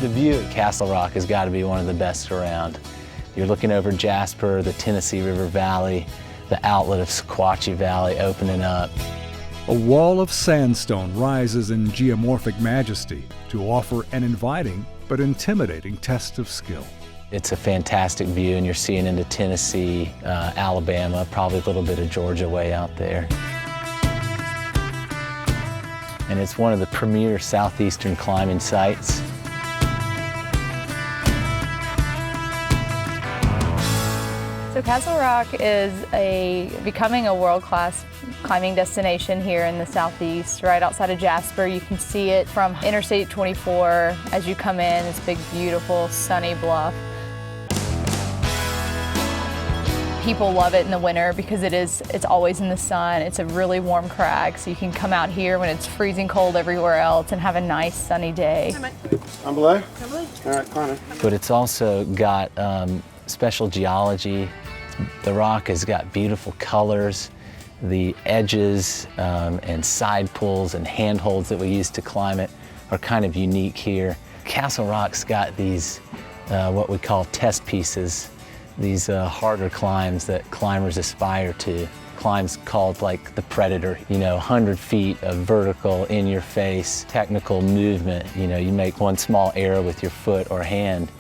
The view at Castle Rock has got to be one of the best around. You're looking over Jasper, the Tennessee River Valley, the outlet of Sequatchie Valley opening up. A wall of sandstone rises in geomorphic majesty to offer an inviting but intimidating test of skill. It's a fantastic view, and you're seeing into Tennessee, Alabama, probably a little bit of Georgia way out there. And it's one of the premier southeastern climbing sites. So Castle Rock is becoming a world-class climbing destination here in the southeast, right outside of Jasper. You can see it from Interstate 24 as you come in, this big, beautiful, sunny bluff. People love it in the winter because it's always in the sun. It's a really warm crag, so you can come out here when it's freezing cold everywhere else and have a nice sunny day. I'm below? I'm below. All right, climbing. But it's also got special geology. The rock has got beautiful colors. The edges and side pulls and handholds that we use to climb it are kind of unique here. Castle Rock's got these what we call test pieces, these harder climbs that climbers aspire to. Climbs called like the Predator, 100 feet of vertical, in-your-face, technical movement. You make one small error with your foot or hand,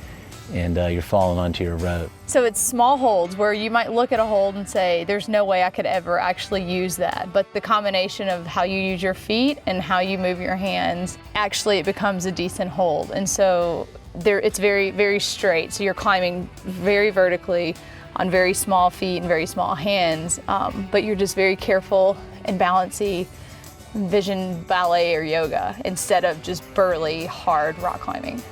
and you're falling onto your rope. So it's small holds where you might look at a hold and say, there's no way I could ever actually use that. But the combination of how you use your feet and how you move your hands, actually it becomes a decent hold. And so it's very, very straight. So you're climbing very vertically on very small feet and very small hands, but you're just very careful and balancy, vision ballet or yoga, instead of just burly, hard rock climbing.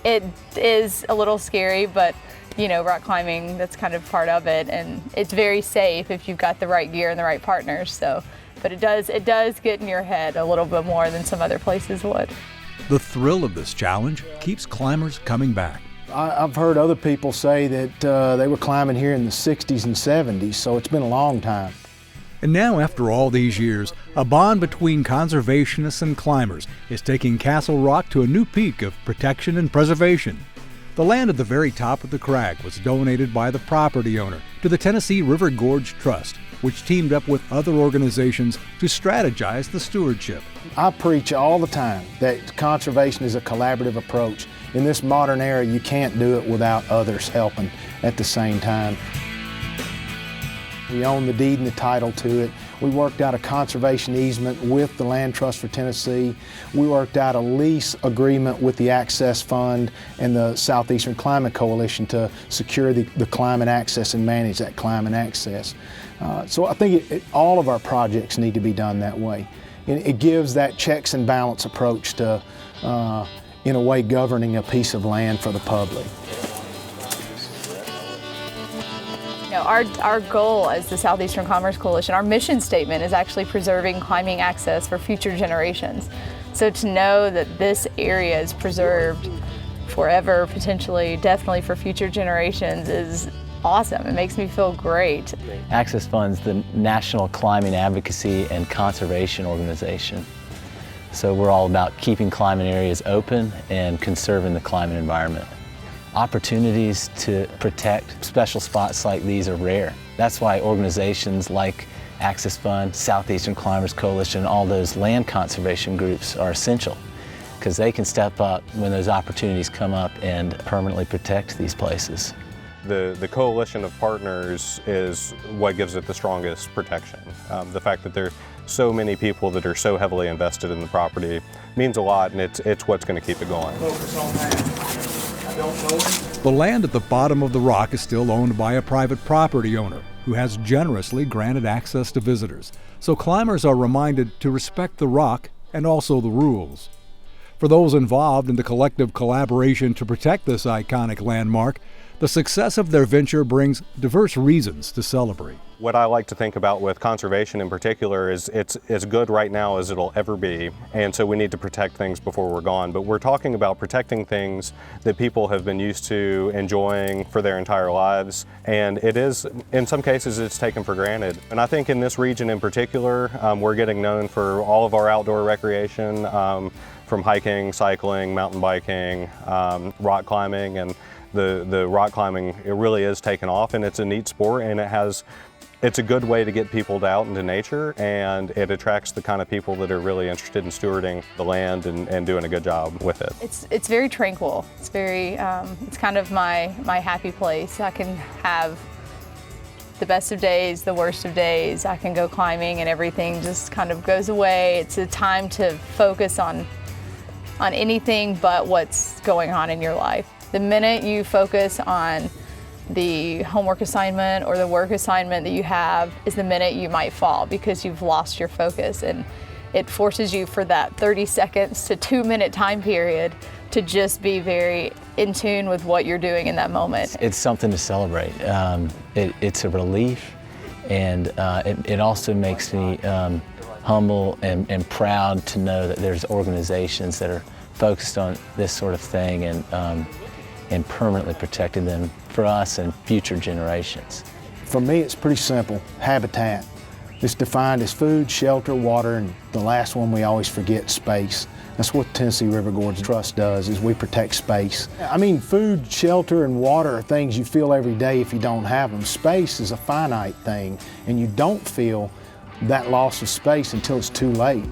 It is a little scary, but rock climbing, that's kind of part of it, and it's very safe if you've got the right gear and the right partners. So, but it does get in your head a little bit more than some other places would. The thrill of this challenge keeps climbers coming back. I've heard other people say that they were climbing here in the 60s and 70s, so it's been a long time. And now, after all these years, a bond between conservationists and climbers is taking Castle Rock to a new peak of protection and preservation. The land at the very top of the crag was donated by the property owner to the Tennessee River Gorge Trust, which teamed up with other organizations to strategize the stewardship. I preach all the time that conservation is a collaborative approach. In this modern era, you can't do it without others helping at the same time. We own the deed and the title to it. We worked out a conservation easement with the Land Trust for Tennessee. We worked out a lease agreement with the Access Fund and the Southeastern Climate Coalition to secure the climate access and manage that climate access. So I think all of our projects need to be done that way. It gives that checks and balance approach to, in a way, governing a piece of land for the public. Our goal as the Southeastern Commerce Coalition, our mission statement is actually preserving climbing access for future generations. So to know that this area is preserved forever, potentially, definitely for future generations, is awesome. It makes me feel great. Access Fund's the National Climbing Advocacy and Conservation Organization. So we're all about keeping climbing areas open and conserving the climate environment. Opportunities to protect special spots like these are rare. That's why organizations like Access Fund, Southeastern Climbers Coalition, all those land conservation groups are essential, because they can step up when those opportunities come up and permanently protect these places. The coalition of partners is what gives it the strongest protection. The fact that there are so many people that are so heavily invested in the property means a lot, and it's what's going to keep it going. The land at the bottom of the rock is still owned by a private property owner who has generously granted access to visitors, so climbers are reminded to respect the rock and also the rules. For those involved in the collective collaboration to protect this iconic landmark, the success of their venture brings diverse reasons to celebrate. What I like to think about with conservation in particular is it's as good right now as it'll ever be, and so we need to protect things before we're gone. But we're talking about protecting things that people have been used to enjoying for their entire lives, and it is, in some cases, it's taken for granted. And I think in this region in particular, we're getting known for all of our outdoor recreation. from hiking, cycling, mountain biking, rock climbing, and the rock climbing, it really is taken off, and it's a neat sport, and it's a good way to get people out into nature, and it attracts the kind of people that are really interested in stewarding the land and doing a good job with it. It's very tranquil. It's very, it's kind of my happy place. I can have the best of days, the worst of days. I can go climbing and everything just kind of goes away. It's a time to focus on anything but what's going on in your life. The minute you focus on the homework assignment or the work assignment that you have is the minute you might fall, because you've lost your focus, and it forces you for that 30 seconds to 2-minute time period to just be very in tune with what you're doing in that moment. It's something to celebrate. It's a relief, and it also makes me humble and proud to know that there's organizations that are focused on this sort of thing and permanently protecting them for us and future generations. For me, it's pretty simple. Habitat. It's defined as food, shelter, water, and the last one we always forget, space. That's what Tennessee River Gorge Trust does, is we protect space. I mean, food, shelter, and water are things you feel every day if you don't have them. Space is a finite thing, and you don't feel that loss of space until it's too late.